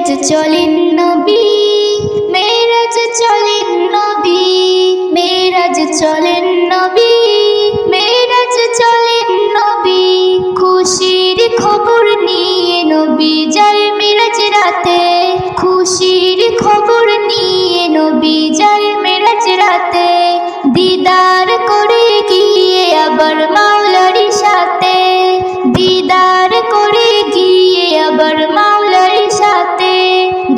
মেরাজ চলেন নবী, মেরাজ চলেন নবী, মেরাজ চলেন নবী, মেরাজ চলেন নবী। খুশির খবর নিয়ে নবী যায় মেরাজ রাতে, খুশির খবর নিয়ে নবী যায় মেরাজ রাতে। দিদার করে গিয়ে আবার মাওলার সাথে, দিদার করে গিয়ে আবার মাওলার সাথে।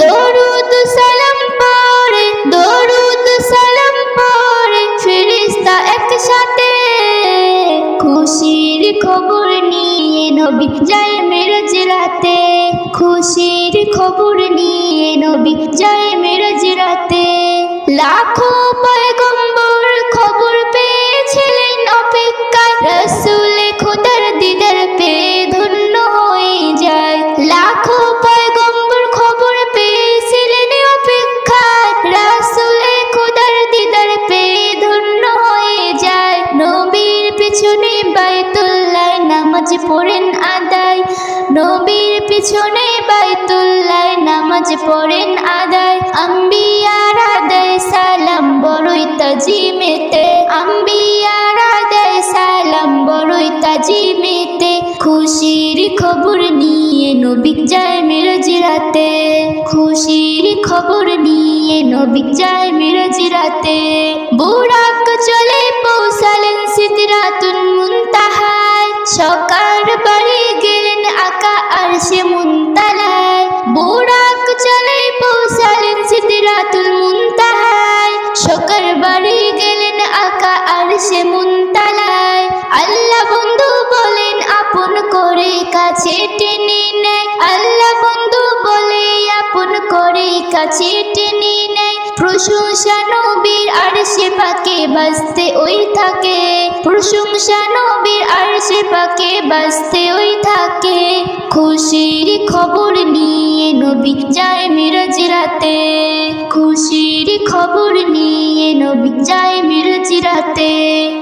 দরুদ সালাম পড়ে, দরুদ সালাম পড়ে ফেরেশতা একসাথে। খুশির খবর নিয়ে নবী যায় মেরাজ রাতে, খুশির খবর নিয়ে নবী যায় মেরাজ রাতে। লাখো পয়গম্বর খবর পেয়েছিলেন অপেক্ষায়, রাসূল খোদার দিদার পেয়ে ধন্য হয়ে যায়। লাখো পয়গম্বর খবর পেয়েছিলেন অপেক্ষায়, রাসূল খোদার দিদার পেয়ে ধন্য হয়ে যায়। নবীর পিছনে বাইতুল্লাহ নামাজ পড়েন আদায়, নবীর পিছনে বাইতুল্লাহ নামাজ পড়েন আদায়। আম্বিয়ার আদায় সালাম বড়ই তাজিমেতে, আম্বিয়ার আদায় সালাম বড়ই তাজিমেতে। খুশির খবর নিয়ে নবী যায় মেরাজ রাতে, খুশির খবর নিয়ে নবী যায় মেরাজ রাতে। বুরাক চলে পৌঁছালেন সিদরাতুল মুনতাহায়, সকার বাড়ি গেলেন আকা আরশে মুনতালায়। বুরাক চলে পৌঁছালেন সিদরাতুল মুনতাহায়, সকার বাড়ি গেলেন আকা আরশে মুনতালায়। আল্লাহ বন্ধু বলেন আপন করে কাছে টেনে নেয়, আল্লাহ বন্ধু বলে আপন করে কাছে টেনে নেয়। প্রশংসা নবীর আরশে পাকে বাজতে ওই থাকে, প্রশংসা নবীর আরশে পাকে বাজতে ওই থাকে। খুশির খবর নিয়ে নবী যায় মেরাজ রাতে, খুশির খবর নিয়ে নবী যায় মেরাজ রাতে।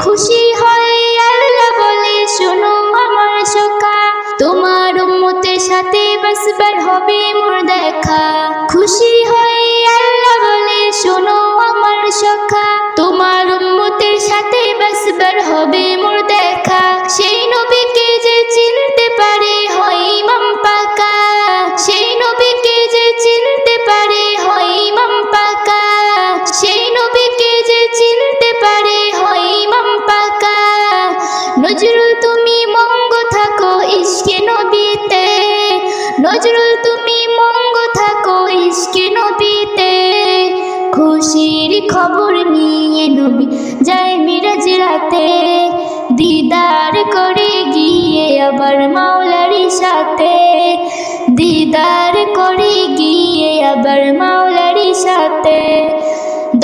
খুশি হয় আল্লাহ বলে শোনো আমার সখা, তোমার উম্মতের সাথে বাসবার হবে মোর দেখা। খুশি হয় আল্লাহ বলে শোনো আমার সখা, তোমার উম্মতের সাথে বাসবার হবে মোর দেখা। সেই নবীকে যে চিনতে পারে হয় ইমাম পাকা, সেই নবীকে যে চিনতে পারে হয় ইমাম পাকা, সেই নবীকে যে চিনতে পারে হয় ইমাম পাকা। নজরুল তুমি মঙ্গ থাকো ইশকে নবীতে, নজরুল তুমি মঙ্গ থাকো ইশকে নবীতে। খুশির খবর নিয়ে নবী যায় মেরাজ রাতে, দিদার করে গিয়ে আবার মাওলার সাথে, দিদার করে গিয়ে আবার মাওলার সাথে।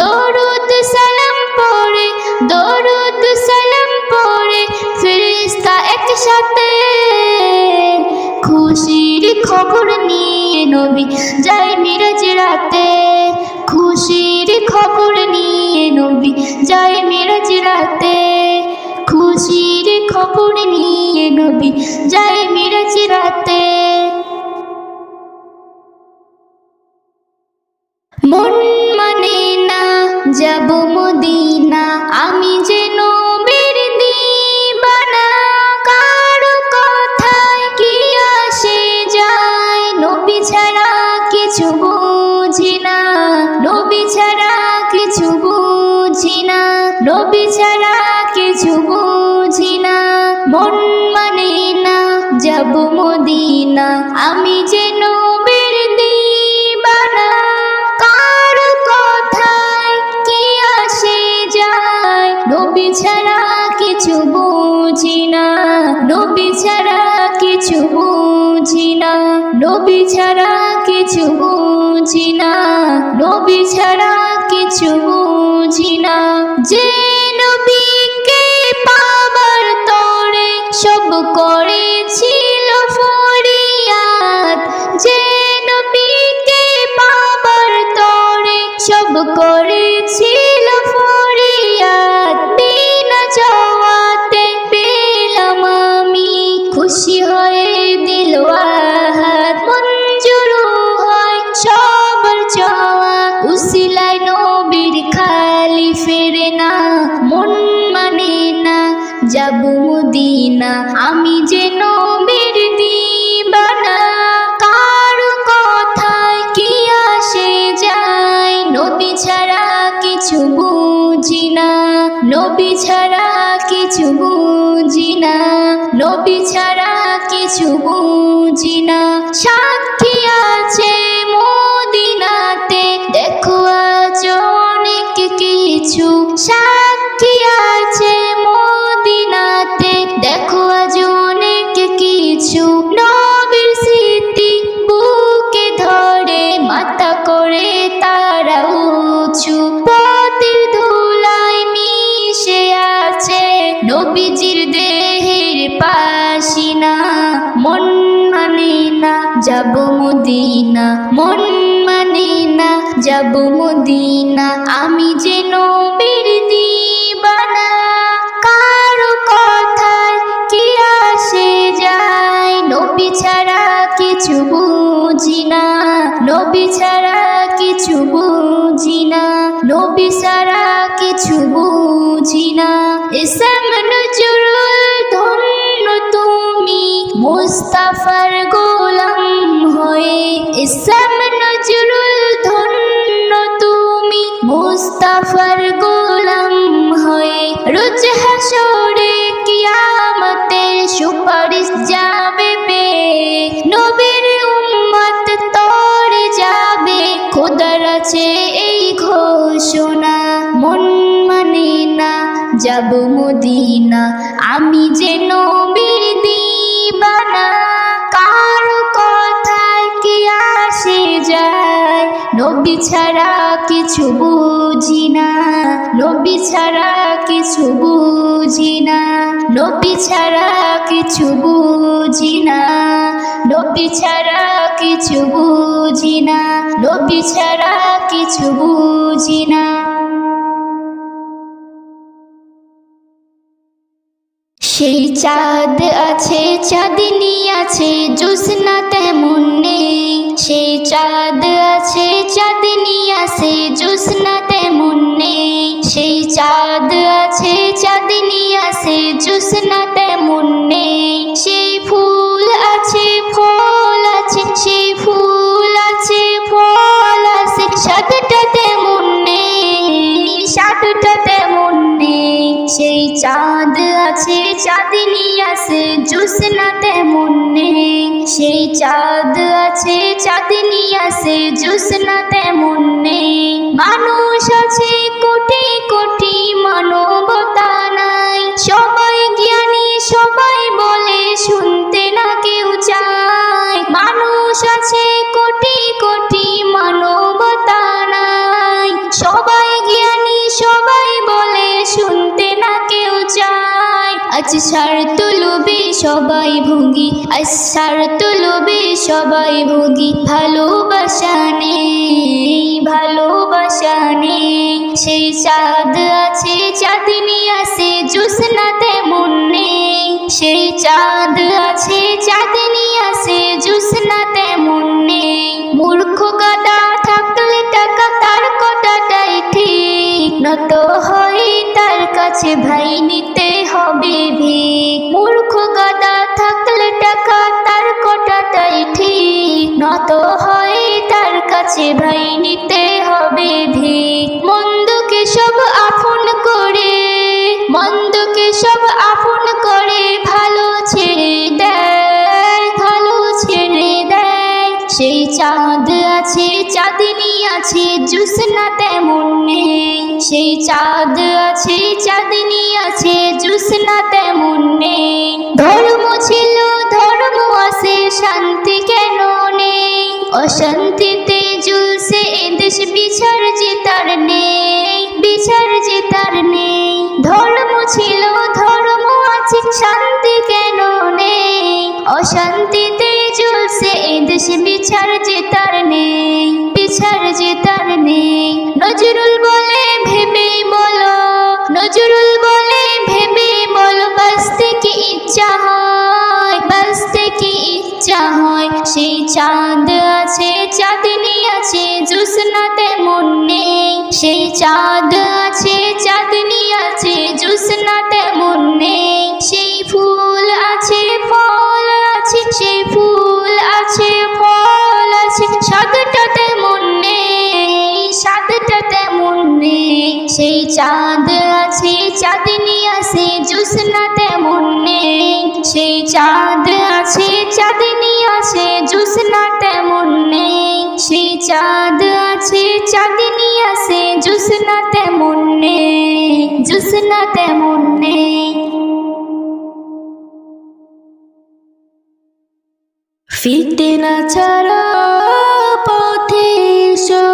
দরুদ সালাম পড়ে, দরুদ সালাম পড়ে ফেরেশতা একসাথে। খুশির খবর নিয়ে নবী যায় মেরাজ রাতে, খুশির খবর নিয়ে নবী যায় মেরাজ রাতে, খুশির খবর নিয়ে নবী যায় মেরাজ রাতে। মন মানে না যাব মদিনা, আমি যে নবীর দিবানা। কারো কথায় কি আসে যায়, নবী ছাড়া কিছু বুঝি না, নবী ছাড়া কিছু বুঝি না, নবী ছাড়া কিছু বুঝি না। মন মানে না যাব মদিনা, আমি যে নবীর দিবানা। কারো কথায় কি আসে যায়, নবী ছাড়া কিছু বুঝি না, নবী ছাড়া কিছু বুঝি না, নবী ছাড়া কিছু বুঝি না, নবী ছাড়া কিছু বুঝি না। যে নবীকে পাবার তরে সব করেছিল ফরিয়াদ, যে নবীকে পাবার তরে সব করেছিল ফরিয়াদ। বিনা চাওয়াতে পেলাম আমি, খুশি হয়ে দিল আহাদ। মঞ্জুর হয় মদিনা আমি যে নবীর দিবানা কারো কথায় কি আসে যায় নবী ছাড়া কিছু বুঝি না নবী ছাড়া কিছু বুঝি না নবী ছাড়া কিছু বুঝি না সাক্ষী আছে মদিনাতে দেখো আজ অনেক কিছু সাক্ষী আছে মদিনাতে দেখো আজ অনেক কিছু নবীর স্মৃতি বুকে ধরে মাথা করে তারা উঁচু পথের ধুলায় মিশে আছে নবীজির দেহের পাশিনা মন মানে না যাব মদিনা মন মানে না যাব মদিনা আমি যে নবীর দিবানা কারো কথায় কি আসে যায় নবী ছাড়া কিছু বুঝি না নবী ছাড়া কিছু বুঝি না নবী ছাড়া কিছু বুঝি না ইসলাম নজরুল ধন্য তুমি মুস্তাফার গোলাম হয়ে ইসলাম নজরুল ধন্য তুমি মুস্তাফার গোলাম হয়ে রোজ হাসরে কিয়ামতে সুপারিশ যাবে পেয়ে নবীর উম্মত তরে যাবে খোদার আছে এই ঘোষণা মন মানে না যাব মদিনা আমি যে নবীর দিবানা কারো কথায় কি আসে যায় নবী ছাড়া কিছু বুঝি না নবী ছাড়া কিছু বুঝি না নবী ছাড়া কিছু বুঝি না নবী ছাড়া কিছু বুঝি না নবী ছাড়া কিছু বুঝি না সেই চাঁদ আছে চাঁদনি আছে জোছনা তেমন নেই সেই চাঁদ আছে চাঁদনি আছে জোছনা তেমন নেই সেই চাঁদ আছে চাঁদনি আছে জোছনা তেমন নেই সেই ফুল আছে ফল আছে সেই ফুল আছে ফল আছে সাতটা তেমন নেই সাতটা তেমন নেই সেই চাঁদ আছে চাঁদনি আছে জোছনা তেমন নেই সেই চাঁদ আছে চাঁদনি আছে জোছনা তেমন নেই মানুষ আছে কোটি কোটি মানবতা নাই সবাই জ্ঞানী সবাই বলে শুনতে না কেউ চায় মানুষ আছে কোটি কোটি মানবতা নাই সবাই জ্ঞানী সবাই বলে শুনতে না কেউ চায় আজ স্বার্থ লোভে সবাই ভোগী আজ স্বার্থ লোভে সবাই ভোগী ভালোবাসা নেই ভালোবাসা নেই সেই চাঁদ আছে চাঁদনি আছে জোছনা তেমন নেই সেই চাঁদ আছে চাঁদনি আছে জোছনা তেমন নেই মূর্খ গাদা থাকলে টাকা তার কথাটাই ঠিক নত হয় তার কাছে ভাই নিতে হবে ভিক মূর্খ গাদা থাকলে টাকা তার কথাটাই ঠিক নত হয় তার কাছে ভাই নিতে হবে ভিক মন্দকে সব আপন করে মন্দকে সব আপন করে ভালো ছেড়ে দেয় ভালো ছেড়ে দেয় সেই চাঁদ আছে চাঁদনি আছে জোছনা তেমন নেই সেই চাঁদ আছে চাঁদনি আছে জোছনা তেমন নেই ধর্ম ছিল ধর্ম আছে শান্তি কেন নেই অশান্তিতে ঝুলছে এদেশ বিচার জেতার নেই বিচার জেতার নেই ধর্ম ছিল ধর্ম আছে শান্তি কেন নেই অশান্তিতে ঝুলছে এদেশ বিচার জেতার নেই বিচার জেতার নেই নজরুল বলে ভেবে বলো নজরুল বলে ভেবে বলো বাঁচতে কি ইচ্ছা হয় বাঁচতে কি ইচ্ছা হয় সেই চাঁদ আছে চাঁদনি আছে জোছনা তেমন নেই সেই চাঁদ আছে চাঁদনি আছে জোছনা তেমন নেই সেই ফুল চাঁদ আছে চাঁদনি আছে জোছনা তেমন নেই সেই চাঁদ আছে চাঁদনি আছে জোছনা তেমন নেই জোছনা তেমন নেই ফিতনা ছাড়া পথে এসো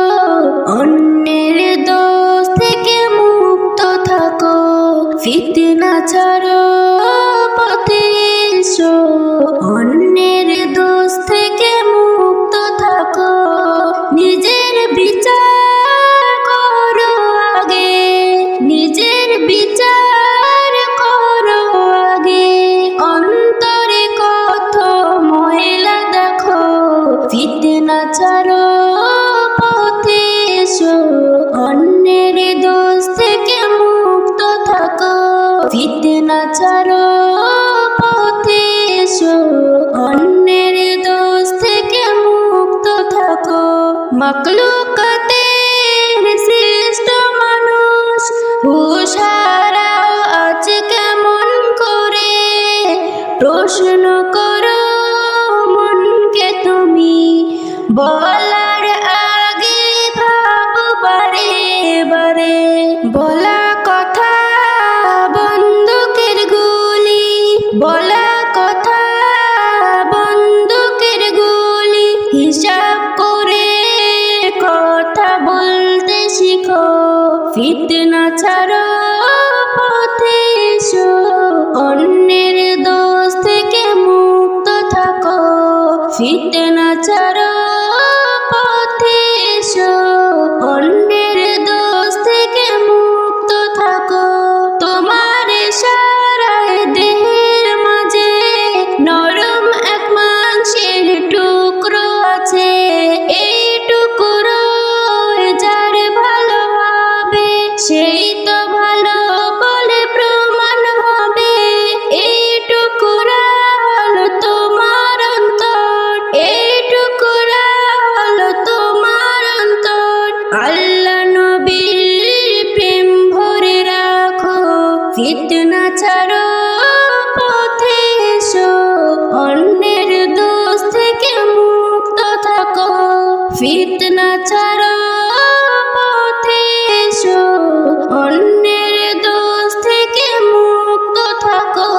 অন্যের দোষ থেকে মুক্ত থাকো ফিতনা ছাড়া পথে এসো অন্যের দোষ থেকে মুক্ত থাকো নিজের বিচার করো আগে নিজের বিচার করো আগে অন্তরে কত ময়লা দেখো ফিতনা ছাড়ো পথে এসো অন্যের দোষ থেকে মুক্ত থাকো ফিতনা ছাড়ো পথে এসো অন্যের দোষ থেকে মুক্ত থাকো মাখলুকাতের শ্রেষ্ঠ মানুষ হুঁশহারাও আজ কেমন করে প্রশ্ন করো মনকে তুমি বলার আগে ভাবো বারে বারে বলা কথা বন্দুকের গুলি বলা কথা বন্দুকের গুলি হিসাব করে কথা বলতে শিখো ফিতনা ছাড়ো পথে এসো অন্যের দোষ থেকে মুক্ত থাকো ফিতনা ছাড়ো পথে এসো অন্যের দোষ থেকে মুক্ত থাকো তোমার সারায় দেহের মাঝে নরম এক মাংসের টুকরো আছে এই টুকরো যার ভালো হবে সেই তো ভালো বলে প্রমাণ হবে এই টুকরা হলো তোমার অন্তর এই টুকরা হলো তোমার অন্তর আল্লাহ নবীর প্রেম ভরে রাখো ফিতনা ছাড়ো পথে এসো অন্যের দোষ থেকে মুক্ত থাকো ফিতনা ছাড়ো পথে এসো অন্যের দোষ থেকে মুক্ত থাকো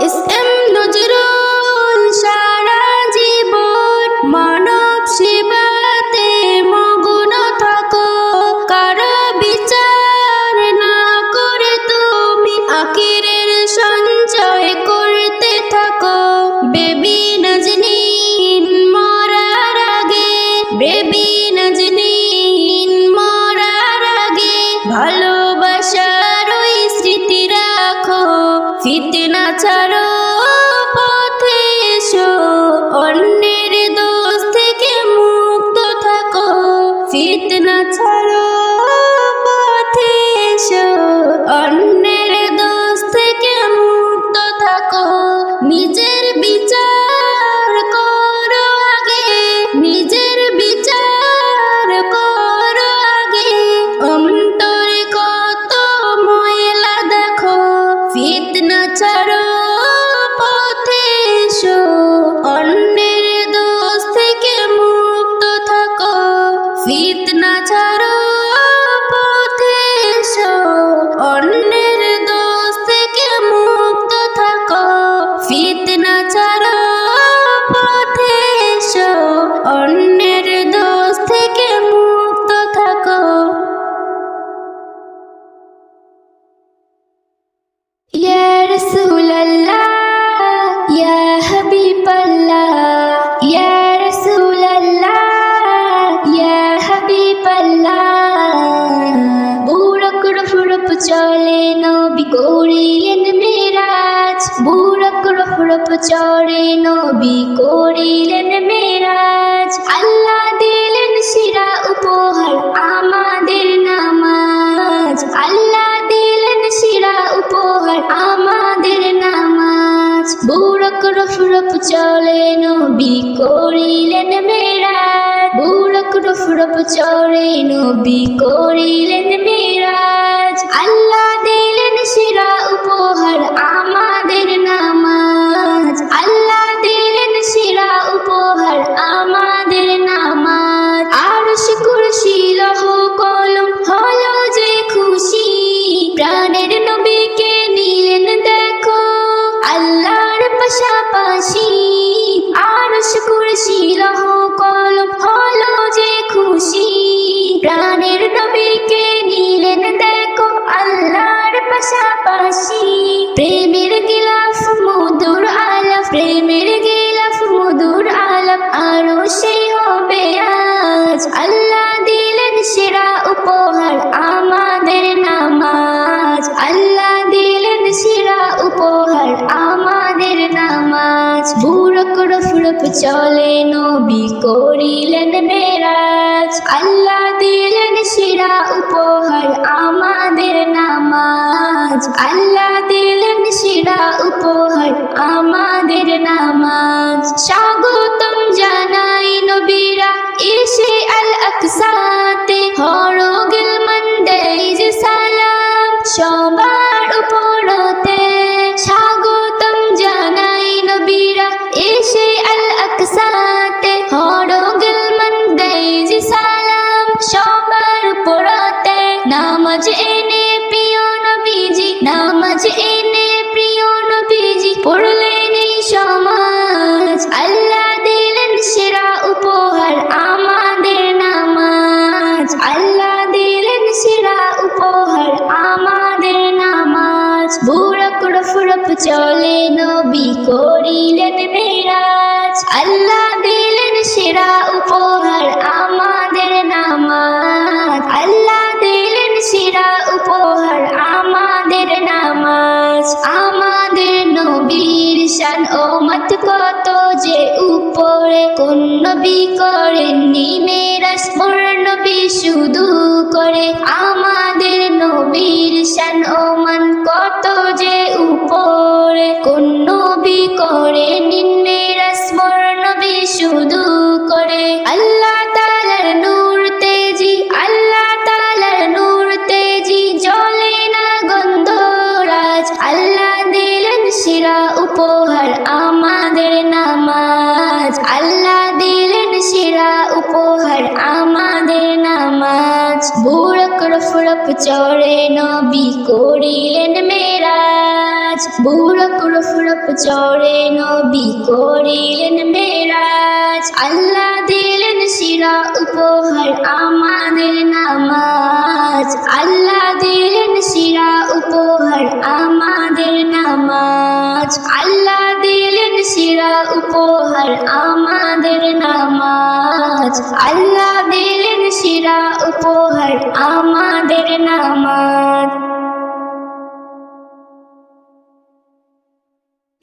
এস.এম. নজরুল সারা জীবন মানব সেবাতে মগ্ন থাকো কারো বিচার না করে তুমি আখিরের সঞ্চয় করতে থাকো বেবি নাজনীন মরার আগে বেবি নাজনীন মরার আগে ভালোবাসার ওই স্মৃতি রাখো ফিতনা ছাড়ো পথে এসো অন্যের দোষ থেকে মুক্ত থাকো ফিতনা ছাড়ো পথে এসো অন্যের দোষ থেকে মুক্ত থাকো নিজের বিচার করো আগে নিজের বিচার করো আগে অন্তরে কত ময়লা দেখো ফিতনা ছাড়ো পথে এসো অন্যের দোষ থেকে মুক্ত থাকো ফিতনা ছাড়ো পথে এসো অন্যের দোষ থেকে মুক্ত থাকো ফিতনা ছাড়ো পথে এসো অন্যের দোষ থেকে মুক্ত থাকো ইয়া রাসূলুল্লাহ ইয়া হাবিবাল্লাহ ইয়া রাসূলুল্লাহ ইয়া হাবিবাল্লাহ বুড়ক রফরফ চলে নবী করিলেন মেরাজ বুড়ক রফরফ চড়ে নবী করিলেন মেরাজ আল্লাহ দিলেন শিরা উপহার আমাদের নামাজ আল্লাহ দিলেন শিরা উপহার আমাদের নামাজ বুড়ক রফরফ চলে নবী করিলেন মেরাজ বুড়ক রফরফ চড়ে নবী করিলেন মেরাজ আল্লাহ দিলেন শিরা উপহার আমাদের নামাজ চলে নবী করিলেন মেরাজ। আল্লাহ দিলেন সেরা উপহার আমাদের নামাজ। আল্লাহ দিলেন সেরা উপহার আমাদের নামাজ। স্বাগতম জানাই নবীরা এসে আল আকসাতে, হরগিল মন্দেই যে সালাম সবার উপরতে। স্বাগতম জানাই নবীরা এসে আল আকসাতে, হরগিল মন্দেই যে সালাম সবার উপরতে। নামাজ এনে প্রিয় নবীজি, নামাজ এনে প্রিয় নবীজি পড়লেন এই সমাজ। আল্লাহ দিলেন সেরা উপহার আমাদের নামাজ। আল্লাহ দিলেন সেরা উপহার আমাদের নামাজ। বুড়ক রফরফ চলে নবী করিলেন মেরাজ। আল্লাহ দিলেন সেরা উপহার আমাদের নামাজ। আল্লাহ দিলেন সেরা উপহার আমাদের নামাজ। আমাদের নবীর শান ও মত কত যে উপরে, কোন নবী করেননি মেরাজ, মোর নবী শুধু করে। আমাদের নবীর শান ও মান কত যে উপরে, কোন নবী করেননি মেরাজ, মোর নবী শুধু করে। আল্লাহ তাআলার নূর তেজি, আল্লাহ তাআলার নূর তেজি জ্বলে না গন্ধরাজ। আল্লাহ দিলেন সেরা উপহার আমাদের নামাজ। আল্লাহ দিলেন সেরা উপহার আমাদের নামাজ। বুড়ক রফরফ চড়ে নবী করিলেন মেরাজ। বুড়ক রফরফ চড়ে নবী করিলেন মেরাজ। আল্লাহ দিলেন সেরা উপহার আমাদের নামাজ। আল্লাহ দিলেন সেরা উপহার আমাদের নামাজ। আল্লাহ দিলেন সেরা উপহার আমাদের নামাজ। আল্লাহ দিলেন সেরা উপহার আমাদের নামাজ।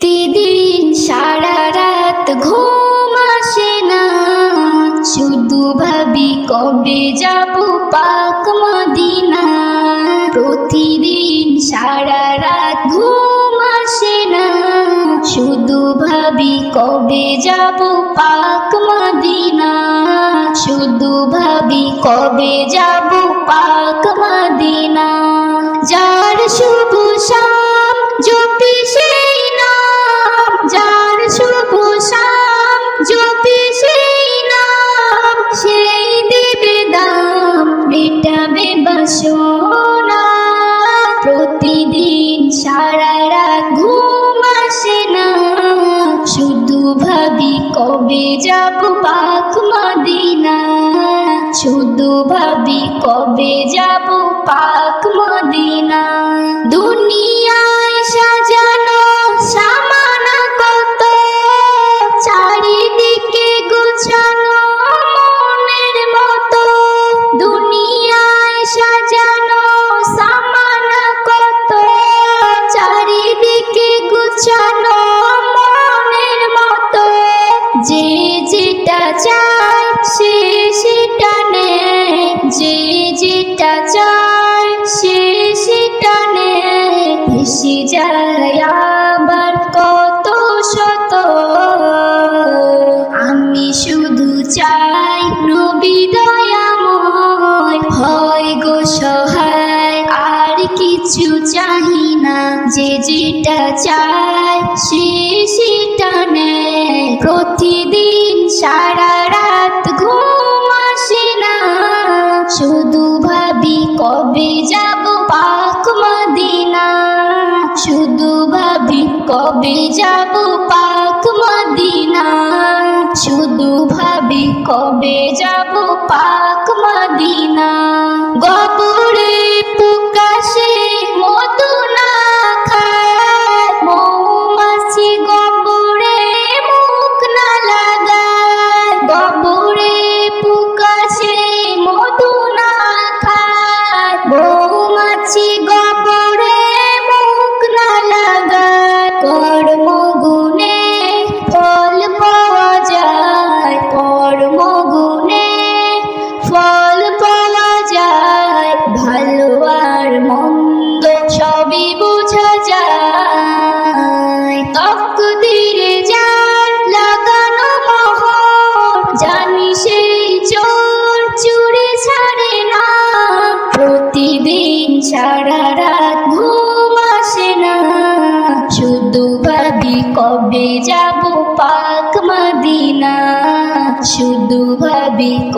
প্রতিদিন সারা রাত ঘুম আসে না, শুধু ভাবি কবে যাব পাক মদিনা। প্রতিদিন সারা রাত ঘুম আসে না, শুধু ভাবি কবে যাব পাক মদিনা। শুধু ভাবি কবে যাব পাক মদিনা। যার শুভ শাম জপি সেই নাম, যার শুভ শাম জপি সেই নাম, সেই দেবে দাম মেটাবে বাসনা। প্রতিদিন সারা রাত ঘুম আসে না, শুধু ভাবি কবে যাব পাক মদিনা। শুধু ভাবি কবে যাব পাক মদিনা। দুনিয়ায় সাজানো সামানা কত, চারিদিকে গোছানো মনের মতো। দুনিয়ায় সাজানো সামানা কত, চারিদিকে গোছানো মনের মতো। যে যেটা চায় সে সেটা নেয়, যে যেটা চায় সে সেটা নেয়। ভেসে যায় আবার কত শত। আমি শুধু চাই নবী দয়াময় হয় গো সহায়, আর কিছু চাহি না। যে যেটা চায় সে সেটা নেয়। প্রতিদিন সারা রাত ঘুম আসে না, শুধু ভাবি কবে যাব পাক মদিনা। শুধু ভাবি কবে যাব পাক মদিনা। শুধু ভাবি কবে যাব পাক মদিনা। গবরে প্রকাশে মধু না খায়, মৌমাছি গবরে মুখ না লাগায়। গবরে প্রকাশে মধু না খায়, মৌমাছি গবরে মুখ না লাগায়। কর্ম গুণে ফল পাওয়া যায়।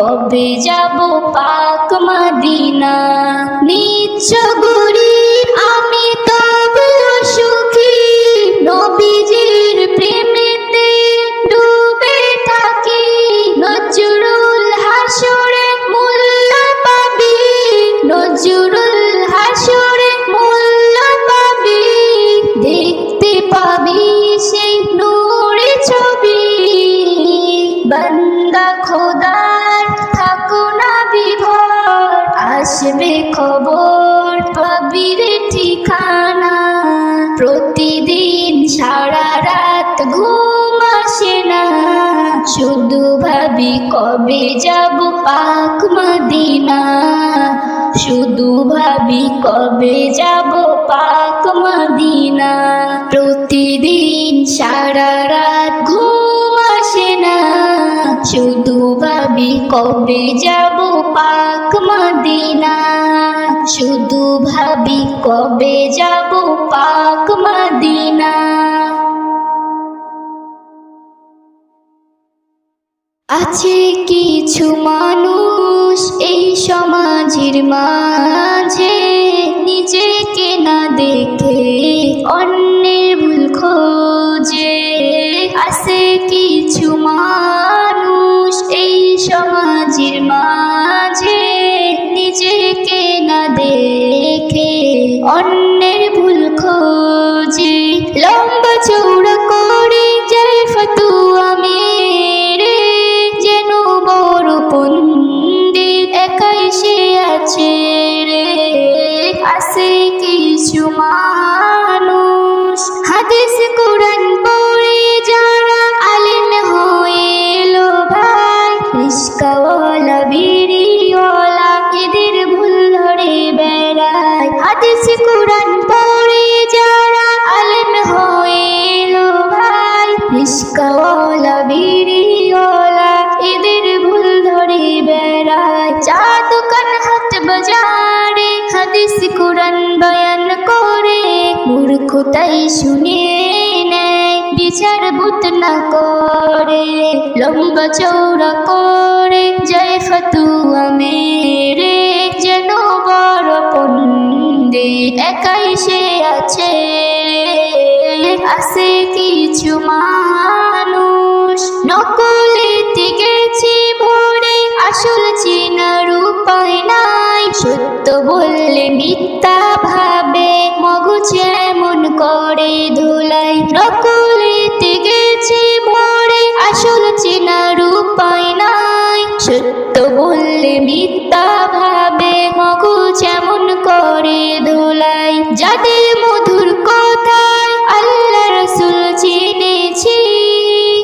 কবে যাব পাক মদিনা। নিচ্ছ গরিব আমি তবু সুখী, নবীজির প্রেমেতে ডুবে থাকি। নজরুল হাসরে মূল্য পাবি, নজরুল হাসরে মূল্য পাবি। দেখতে পাবি সেই নূরে ছবি, বান্দা খোদার থাকো না বিভোর। আসবে খবর পাবি রে ঠিকানা, প্রতিদিন সারা রাত ঘুম আসে না। শুধু ভাবি কবে যাব পাক মদিনা, শুধু ভাবি কবে যাব পাক মদিনা। প্রতিদিন সারা রাত ঘুম আসে না, শুধু ভাবি কবে যাব পাক মদিনা, শুধু ভাবি কবে যাব পাক মদিনা। আছে কিছু মানুষ এই সমাজের মাঝে, নিজেকে না দেখে অন্যের ভুল খোঁজে। আছে কিছু মানুষ এই সমাজের মাঝে, নিজেকে না দেখে অন্যের ভুল খোঁজে। লম্বা চৌড়া করে যায় ফতুয়া মেরে, যেন বড় পণ্ডিত একাই সে আছে রে। আছে কিছু মানুষ হাদিস কোরআন পড়ে যারা আলেম হয়ে এলো ভাই, রিস্কাওয়ালা বিড়িওয়ালা এদের ভুল ধরে বেড়ায়। হাদিস কোরআন পড়ে যারা আলেম হয়ে এলো ভাই, রিস্কাওয়ালা বিড়িওয়ালা এদের ভুল ধরে বেড়ায়। চা দোকান হাট বাজারে হাদিস কোরআন বয়ান করে, মূর্খতাই শুনে নেয় বিচার বুত না করে। লম্বা চৌড়া করে যায় ফতুয়া মেরে, যেন বড় পণ্ডিত একাই সে আছে। আছে কিছু মানুষ নকলেতে গেছে ভরে, আসল চেনার উপায় নাই। সত্য বললে মিথ্যা ভাবে, মগজ এমন করে ধুলাই। নকলেতে গেছে ভরে, আসল চেনার উপায় নাই। সত্য বললে মিথ্যা ভাবে, মগজ এমন করে ধুলাই। যাদের মধুর কথায় আল্লাহ রাসূল চিনেছি,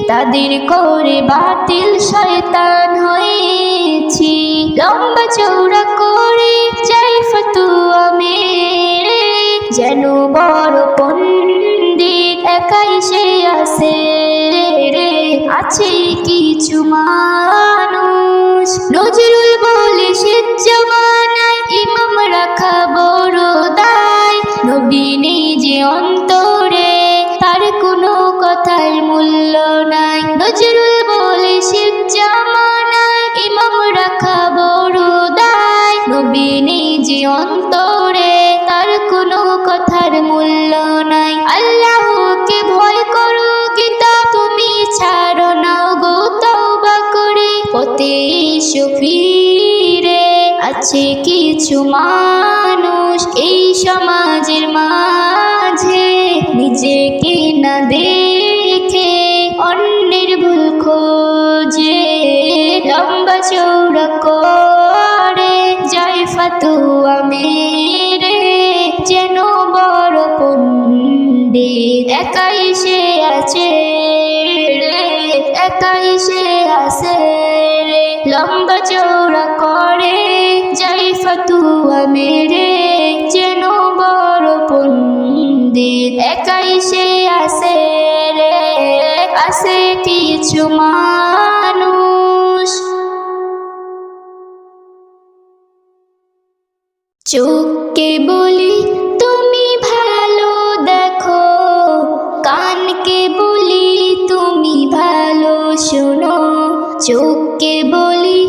তাদের করে বাতিল শয়তান হয়েছি। লম্বা চৌড়া করে যাই ফতুয়া মেরে, যেন বড় পণ্ডিত একাই সে আছে রে। আছে কিছু মানুষ নজরুল বলে সে জমানায় ইমাম রাখা বড় দায়। নবী নিজে অন্তরে তার কোনো কথার মূল্য নাই। নজরুল বলে সে জামানায় ইমাম রাখা বড় দায়। নবী নিজে অন্তরে তার কোনো কথার মূল্য নাই। আল্লাহকে ভয় করো কিতাব তুমি ছাড়ো না গো তওবা করে, পথে এসো ফিরে। আছে কিছু মানুষ এই সমাজের মাঝে, নিজেকে না দেখে অন্যের ভুল খোঁজে। লম্বা চৌড়া করে যায় ফতুয়া মেরে, যেন বড় পণ্ডিত একাই সে আছে রে, একাই সে আছে রে। লম্বা চৌড়া করে যায় ফতুয়া মেরে, যেন বড় পণ্ডিত একাই সে আছে রে। আছে কিছু মানুষ চোখকে বলি তুমি ভালো দেখো, কানকে বলি তুমি ভালো শোনো। চোখকে বলি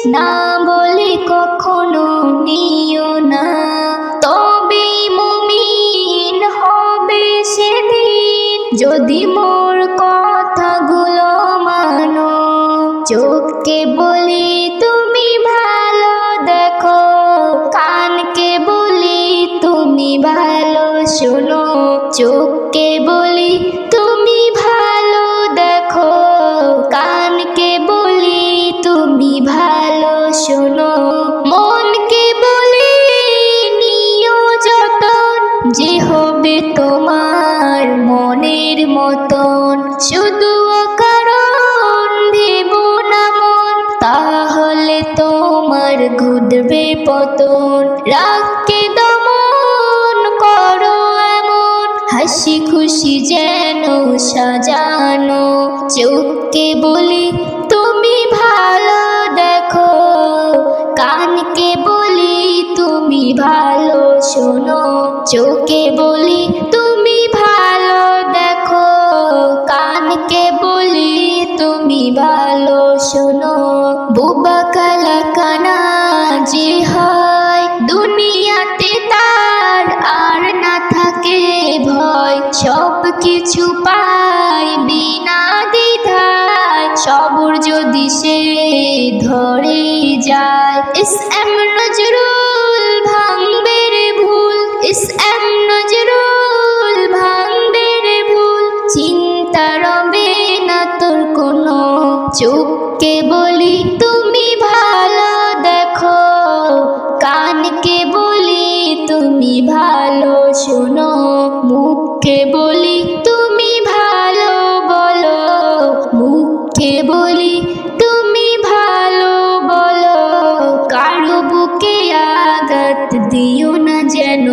না বলে কখনো নিও না, তবেই মুমিন হবে সেদিন যদি মোর কথাগুলো মানো। চোখকে বলি তুমি ভালো দেখো, কানকে বলি তুমি ভালো শোনো। চোখকে বলি তুমি ভালো দেখো, কানকে বলি তুমি ভালো শোনো। মনকে বলি নিও যতন, যে হবে তোমার মনের মতন। শুধু অকারণ ভেবো না মন, তাহলে তোমার ঘুরবে পতন। রাগকে দমন করো এমন, হাসি খুশি যেন সাজানো। চোখকে বলি তুমি ভালো দেখো, কানকে বলি তুমি ভালো শোনো। চোখকে বলি তুমি ভালো দেখো, কানকে বলি তুমি ভালো শোনো। বোবা কালা কানা যে হয় দুনিয়াতে, তার আর না থাকে ভয়। সব কিছু পায় বিনা দ্বিধায়, সবর যদি সে ধরে যায়। ইস এম নজরুল ভাঙবে রে ভুল, ইস এম নজরুল ভাঙবে রে ভুল। চিন্তা রবে না তোর কোনো, চোখকে বলি তুমি ভালো দেখো, কানকে বলি তুমি ভালো শোনো। মুখকে বলি তুমি ভালো বলো, মুখকে বলি তুমি ভালো বলো। কারো বুকে আঘাত দিও না যেন,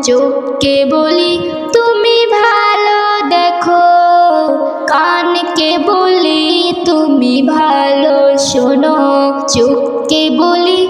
চোখকে বলি তুমি ভালো দেখো, কানকে বলি তুমি ভালো শোনো। চোখকে বলি